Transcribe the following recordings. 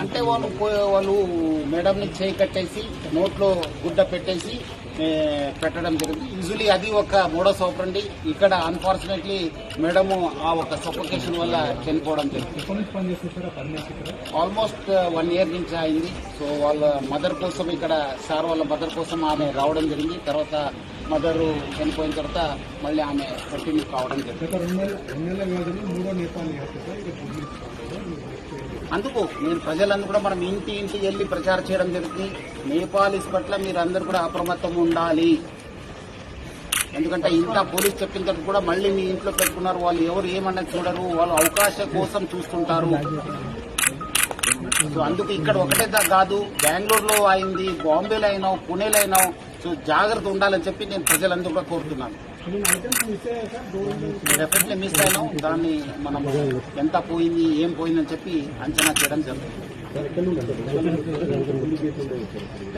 అంటే వాళ్ళు మేడంని చేయి కట్టేసి నోట్లో గుడ్డ పెట్టేసి పెట్టడం జరిగింది. యూజువలీ అది ఒక మోడస్ ఆపరండి. ఇక్కడ అన్ఫార్చునేట్లీ మేడము ఆ ఒక సఫోకేషన్ వల్ల చనిపోవడం జరిగింది. ఆల్మోస్ట్ 1 year నుంచి అయింది. సో వాళ్ళ మదర్ కోసం ఇక్కడ సార్ వాళ్ళ మదర్ కోసం ఆమె రావడం జరిగింది. తర్వాత మదర్ చనిపోయిన తర్వాత మళ్ళీ ఆమె కంటిన్యూ కావడం జరిగింది. అందుకు నేను ప్రజలందరూ కూడా మనం ఇంటికి వెళ్ళి ప్రచారం చేయడం జరుగుతుంది. నేపాలీస్ పట్ల మీరు అందరూ కూడా అప్రమత్తం ఉండాలి. ఎందుకంటే ఇంత పోలీస్ చెప్పిన తర్వాత కూడా మళ్ళీ మీ ఇంట్లో పెట్టుకున్నారు. వాళ్ళు ఎవరు ఏమన్నా చూడరు, వాళ్ళు అవకాశం కోసం చూస్తుంటారు. సో అందుకు ఇక్కడ ఒకటే కాదు, బెంగళూరులో అయింది, బాంబేలో అయినావు, పూణేలో అయినావు. సో జాగ్రత్త ఉండాలని చెప్పి నేను ప్రజలందరూ కూడా కోరుతున్నాను. డెఫినెట్లీ మిస్ అయినాం. దాన్ని మనం ఎంత పోయింది, ఏం పోయిందని చెప్పి అంచనా చేయడం జరుగుతుంది.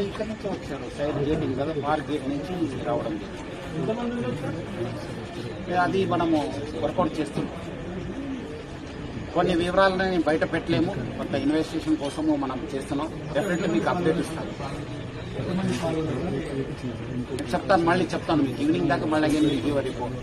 ఇక్కడ నుంచి వచ్చారు, సైడ్ గేట్ కదా, పార్క్ గేట్ నుంచి రావడం జరిగింది. అది మనము వర్కౌట్ చేస్తున్నాం. కొన్ని వివరాలను నేను బయట పెట్టలేము, కొంత ఇన్వెస్టిగేషన్ కోసము మనం చేస్తున్నాం. డెఫినెట్లీ మీకు అప్డేట్ ఇస్తాను. చెప్తాను, మళ్ళీ చెప్తాను మీకు ఈవినింగ్ దాకా. మళ్ళీ రివ్యూ రిపోర్ట్